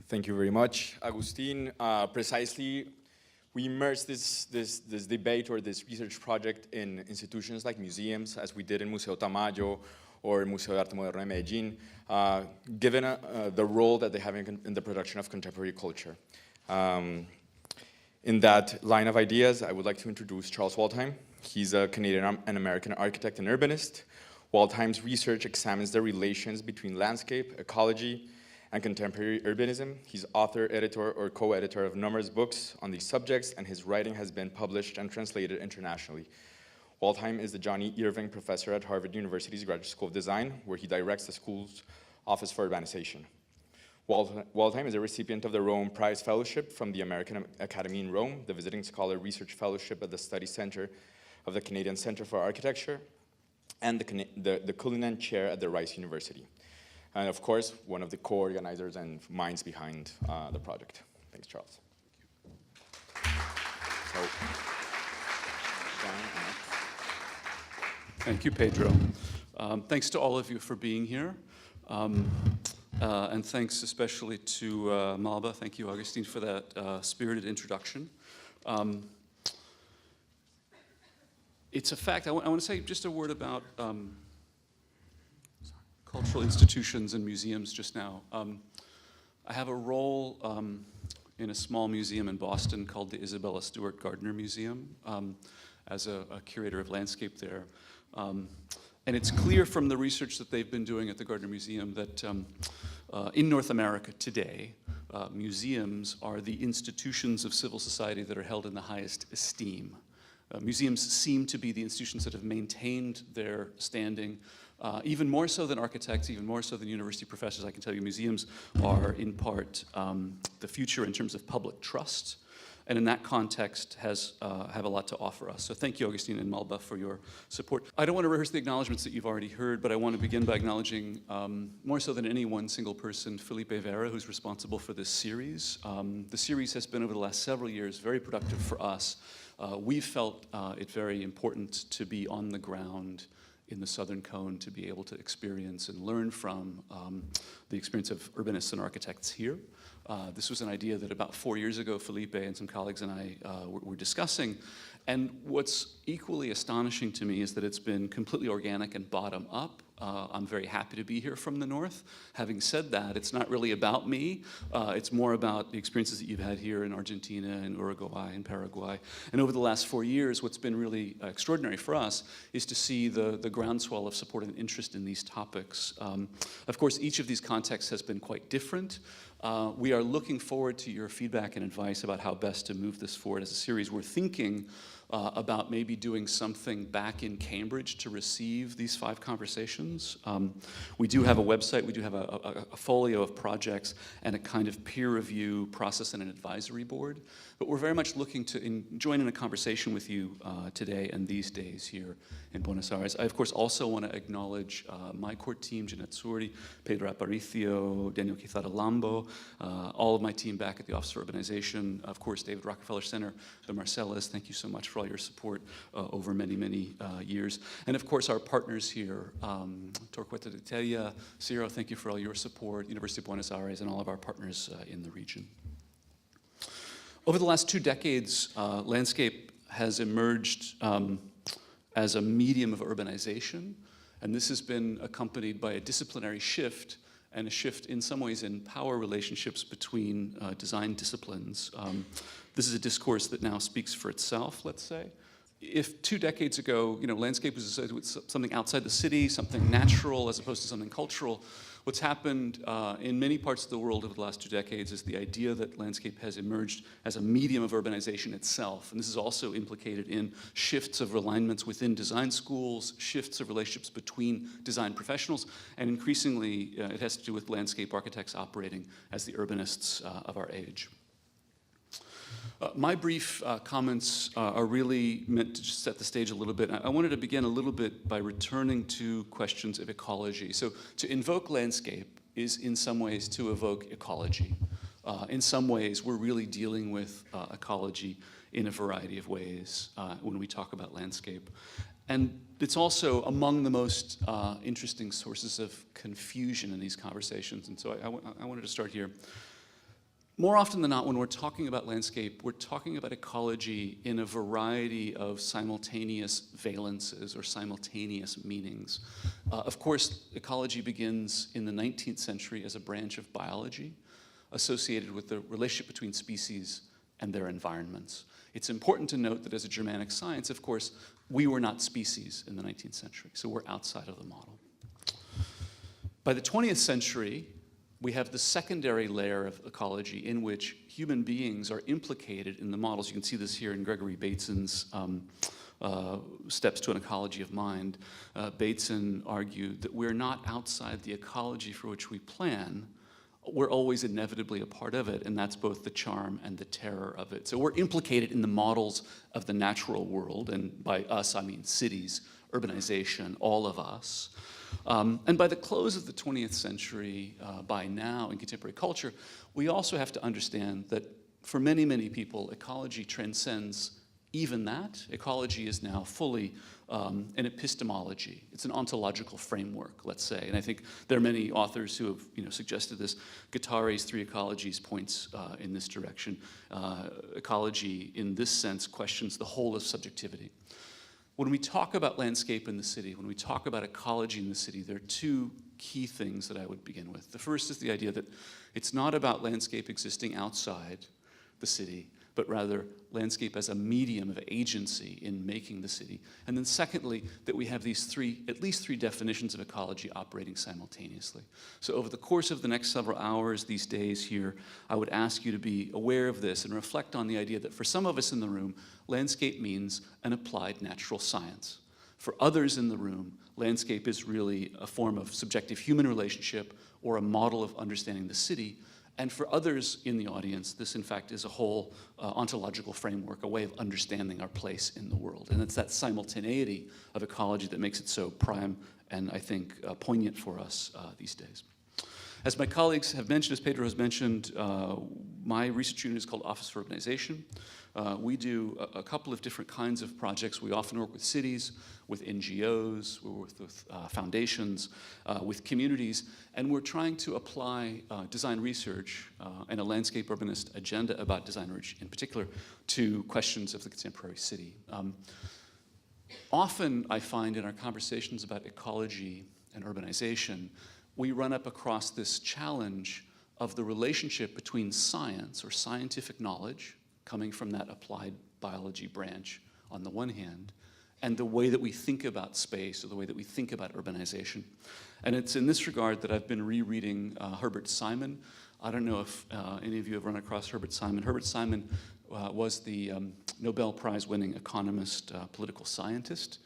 Thank you very much, Agustin. Precisely, we immersed this debate or this research project in institutions like museums, as we did in Museo Tamayo or Museo de Arte Moderno de Medellín, given the role that they have in the production of contemporary culture. In that line of ideas, I would like to introduce Charles Waldheim. He's a Canadian and American architect and urbanist. Waldheim's research examines the relations between landscape, ecology, and contemporary urbanism. He's author, editor, or co-editor of numerous books on these subjects, and his writing has been published and translated internationally. Waldheim is the John E. Irving Professor at Harvard University's Graduate School of Design, where he directs the school's Office for Urbanization. Waldheim is a recipient of the Rome Prize Fellowship from the American Academy in Rome, the Visiting Scholar Research Fellowship at the Study Center of the Canadian Center for Architecture, and the Cullinan Chair at the Rice University. And of course, one of the co-organizers and minds behind the project. Thanks, Charles. Thank you, Pedro. Thanks to all of you for being here. And thanks especially to Malba. Thank you, Agustin, for that spirited introduction. It's a fact. I want to say just a word about cultural institutions and museums just now. I have a role in a small museum in Boston called the Isabella Stewart Gardner Museum as a curator of landscape there. And it's clear from the research that they've been doing at the Gardner Museum that in North America today, museums are the institutions of civil society that are held in the highest esteem. Museums seem to be the institutions that have maintained their standing even more so than architects, even more so than university professors. I can tell you museums are in part the future in terms of public trust, and in that context have a lot to offer us. So thank you, Agustin and Malba, for your support. I don't want to rehearse the acknowledgments that you've already heard, but I want to begin by acknowledging, more so than any one single person, Felipe Vera, who's responsible for this series. The series has been, over the last several years, very productive for us. We felt it very important to be on the ground in the Southern Cone, to be able to experience and learn from the experience of urbanists and architects here. This was an idea that about 4 years ago, Felipe and some colleagues and I were discussing. And what's equally astonishing to me is that it's been completely organic and bottom up. I'm very happy to be here from the north. Having said that, it's not really about me. It's more about the experiences that you've had here in Argentina and Uruguay and Paraguay. And over the last 4 years, what's been really extraordinary for us is to see the groundswell of support and interest in these topics. Of course, each of these contexts has been quite different. We are looking forward to your feedback and advice about how best to move this forward as a series. We're thinking about maybe doing something back in Cambridge to receive these 5 conversations. We do have a website, we do have a folio of projects and a kind of peer review process and an advisory board. But we're very much looking to join in a conversation with you today and these days here in Buenos Aires. I, of course, also want to acknowledge my core team, Jeanette Suri, Pedro Aparicio, Daniel Quizada-Lambo, all of my team back at the Office for Urbanization, of course, David Rockefeller Center, the Marcellus. Thank you so much for all your support over many, many years. And of course, our partners here, Torquato de Telia, Ciro, thank you for all your support, University of Buenos Aires, and all of our partners in the region. Over the last 2 decades, landscape has emerged as a medium of urbanization, and this has been accompanied by a disciplinary shift and a shift in some ways in power relationships between design disciplines. This is a discourse that now speaks for itself, let's say. If 2 decades ago, landscape was associated with something outside the city, something natural as opposed to something cultural, what's happened in many parts of the world over the last 2 decades is the idea that landscape has emerged as a medium of urbanization itself. And this is also implicated in shifts of alignments within design schools, shifts of relationships between design professionals, and increasingly it has to do with landscape architects operating as the urbanists of our age. My brief comments are really meant to just set the stage a little bit. I wanted to begin a little bit by returning to questions of ecology. So to invoke landscape is in some ways to evoke ecology. In some ways, we're really dealing with ecology in a variety of ways when we talk about landscape. And it's also among the most interesting sources of confusion in these conversations. And so I wanted to start here. More often than not, when we're talking about landscape, we're talking about ecology in a variety of simultaneous valences or simultaneous meanings. Of course, ecology begins in the 19th century as a branch of biology associated with the relationship between species and their environments. It's important to note that as a Germanic science, of course, we were not species in the 19th century, so we're outside of the model. By the 20th century, we have the secondary layer of ecology in which human beings are implicated in the models. You can see this here in Gregory Bateson's Steps to an Ecology of Mind. Bateson argued that we're not outside the ecology for which we plan. We're always inevitably a part of it, and that's both the charm and the terror of it. So we're implicated in the models of the natural world, and by us, I mean cities, urbanization, all of us. And by the close of the 20th century, by now in contemporary culture, we also have to understand that for many, many people, ecology transcends even that. Ecology is now fully an epistemology. It's an ontological framework, let's say. And I think there are many authors who have suggested this. Guattari's Three Ecologies points in this direction. Ecology, in this sense, questions the whole of subjectivity. When we talk about landscape in the city, when we talk about ecology in the city, there are two key things that I would begin with. The first is the idea that it's not about landscape existing outside the city, but rather landscape as a medium of agency in making the city. And then secondly, that we have these at least three definitions of ecology operating simultaneously. So over the course of the next several hours, these days here, I would ask you to be aware of this and reflect on the idea that for some of us in the room, landscape means an applied natural science. For others in the room, landscape is really a form of subjective human relationship or a model of understanding the city. And for others in the audience, this in fact is a whole ontological framework, a way of understanding our place in the world. And it's that simultaneity of ecology that makes it so prime and I think poignant for us these days. As my colleagues have mentioned, as Pedro has mentioned, my research unit is called Office for Urbanization. We do a couple of different kinds of projects. We often work with cities, with NGOs, we work with foundations, with communities, and we're trying to apply design research and a landscape urbanist agenda about design research in particular to questions of the contemporary city. Often I find in our conversations about ecology and urbanization, we run up across this challenge of the relationship between science or scientific knowledge coming from that applied biology branch on the one hand, and the way that we think about space or the way that we think about urbanization. And it's in this regard that I've been rereading Herbert Simon. I don't know if any of you have run across Herbert Simon. Herbert Simon was the Nobel Prize-winning economist, political scientist.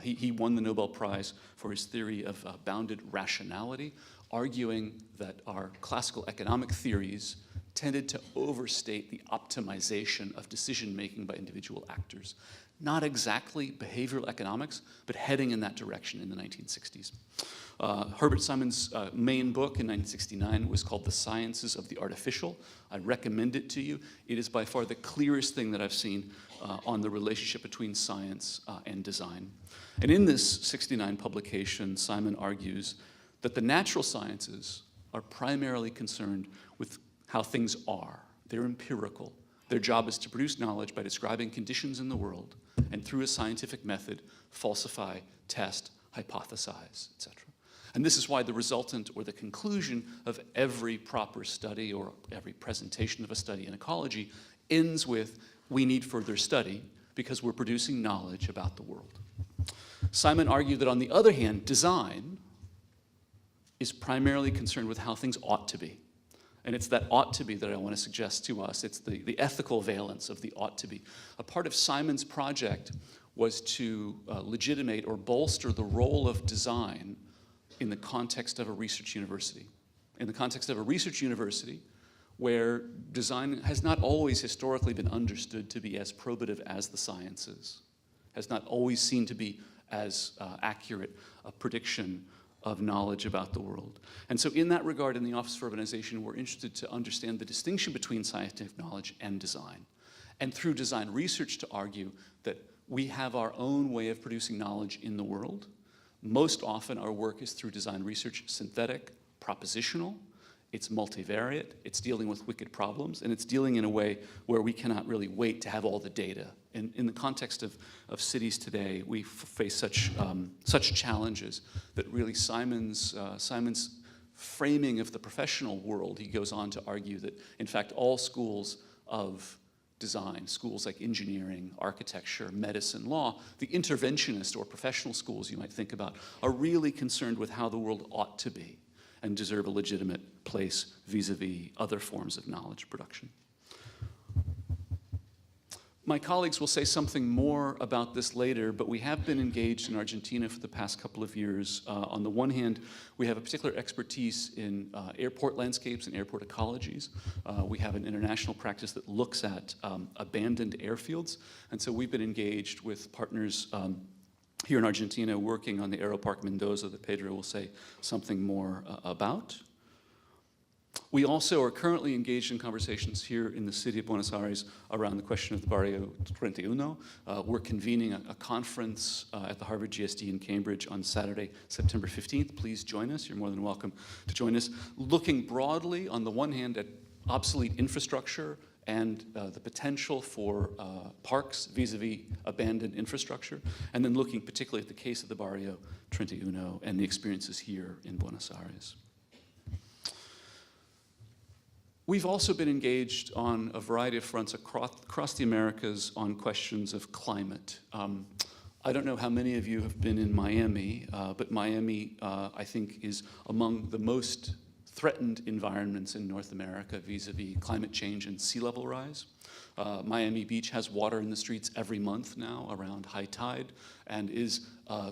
He won the Nobel Prize for his theory of bounded rationality, arguing that our classical economic theories tended to overstate the optimization of decision-making by individual actors. Not exactly behavioral economics, but heading in that direction in the 1960s. Herbert Simon's main book in 1969 was called The Sciences of the Artificial. I recommend it to you. It is by far the clearest thing that I've seen on the relationship between science and design. And in this 69 publication, Simon argues that the natural sciences are primarily concerned with how things are. They're empirical. Their job is to produce knowledge by describing conditions in the world and through a scientific method, falsify, test, hypothesize, etc. And this is why the resultant or the conclusion of every proper study or every presentation of a study in ecology ends with, we need further study because we're producing knowledge about the world. Simon argued that on the other hand, design is primarily concerned with how things ought to be. And it's that ought to be that I want to suggest to us. It's the ethical valence of the ought to be. A part of Simon's project was to legitimate or bolster the role of design in the context of a research university. In the context of a research university where design has not always historically been understood to be as probative as the sciences, has not always seen to be as accurate a prediction of knowledge about the world. And so in that regard, in the Office for Urbanization, we're interested to understand the distinction between scientific knowledge and design. And through design research to argue that we have our own way of producing knowledge in the world. Most often our work is through design research, synthetic, propositional, it's multivariate, it's dealing with wicked problems, and it's dealing in a way where we cannot really wait to have all the data. In the context of cities today, we face such challenges that really Simon's framing of the professional world, he goes on to argue that, in fact, all schools of design, schools like engineering, architecture, medicine, law, the interventionist or professional schools you might think about, are really concerned with how the world ought to be and deserve a legitimate place vis-a-vis other forms of knowledge production. My colleagues will say something more about this later, but we have been engaged in Argentina for the past couple of years. On the one hand, we have a particular expertise in airport landscapes and airport ecologies. We have an international practice that looks at abandoned airfields, and so we've been engaged with partners here in Argentina working on the Aeropark Mendoza that Pedro will say something more about. We also are currently engaged in conversations here in the city of Buenos Aires around the question of the Barrio 31. We're convening a conference at the Harvard GSD in Cambridge on Saturday, September 15th. Please join us. You're more than welcome to join us. Looking broadly, on the one hand, at obsolete infrastructure and the potential for parks vis-a-vis abandoned infrastructure, and then looking particularly at the case of the Barrio 31 and the experiences here in Buenos Aires. We've also been engaged on a variety of fronts across the Americas on questions of climate. I don't know how many of you have been in Miami, but Miami, I think, is among the most threatened environments in North America vis-a-vis climate change and sea level rise. Miami Beach has water in the streets every month now around high tide and is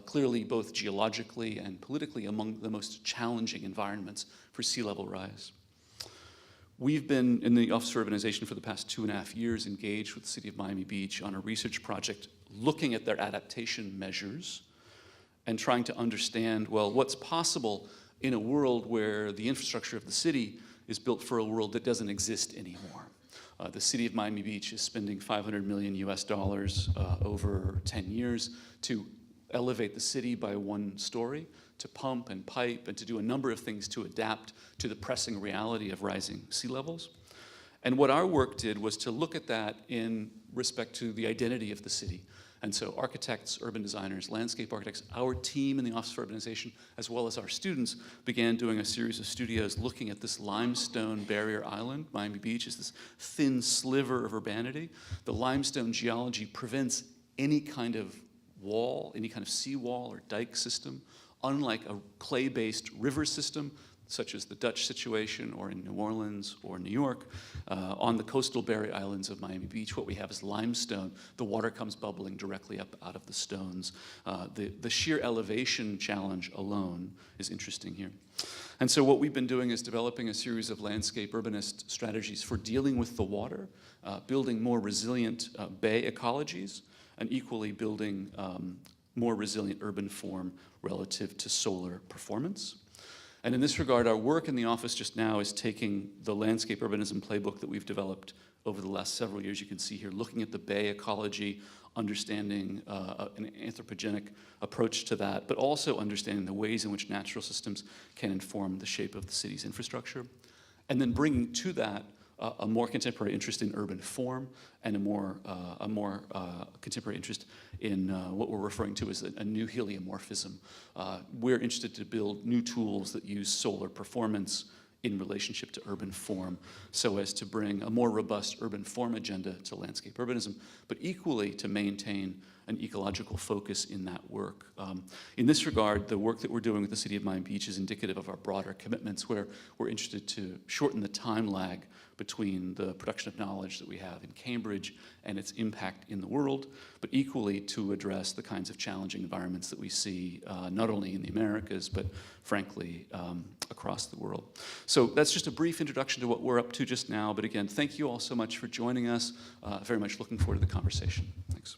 clearly both geologically and politically among the most challenging environments for sea level rise. We've been in the Office for Urbanization for the past 2.5 years engaged with the city of Miami Beach on a research project looking at their adaptation measures and trying to understand, well, what's possible in a world where the infrastructure of the city is built for a world that doesn't exist anymore. The city of Miami Beach is spending $500 million over 10 years to elevate the city by 1 story, to pump and pipe, and to do a number of things to adapt to the pressing reality of rising sea levels. And what our work did was to look at that in respect to the identity of the city. And so architects, urban designers, landscape architects, our team in the Office for Urbanization, as well as our students, began doing a series of studios looking at this limestone barrier island. Miami Beach is this thin sliver of urbanity. The limestone geology prevents any kind of wall, any kind of seawall or dike system, unlike a clay-based river system, such as the Dutch situation or in New Orleans or New York. On the coastal barrier islands of Miami Beach, what we have is limestone. The water comes bubbling directly up out of the stones. The sheer elevation challenge alone is interesting here. And so what we've been doing is developing a series of landscape urbanist strategies for dealing with the water, building more resilient bay ecologies, and equally building more resilient urban form relative to solar performance. And in this regard, our work in the office just now is taking the landscape urbanism playbook that we've developed over the last several years. You can see here, looking at the bay ecology, understanding an anthropogenic approach to that, but also understanding the ways in which natural systems can inform the shape of the city's infrastructure. And then bringing to that a more contemporary interest in urban form and a more contemporary interest in what we're referring to as a new heliomorphism. We're interested to build new tools that use solar performance in relationship to urban form so as to bring a more robust urban form agenda to landscape urbanism, but equally to maintain an ecological focus in that work. In this regard, the work that we're doing with the City of Miami Beach is indicative of our broader commitments where we're interested to shorten the time lag between the production of knowledge that we have in Cambridge and its impact in the world, but equally to address the kinds of challenging environments that we see not only in the Americas, but frankly, across the world. So that's just a brief introduction to what we're up to just now, but again, thank you all so much for joining us. Very much looking forward to the conversation. Thanks.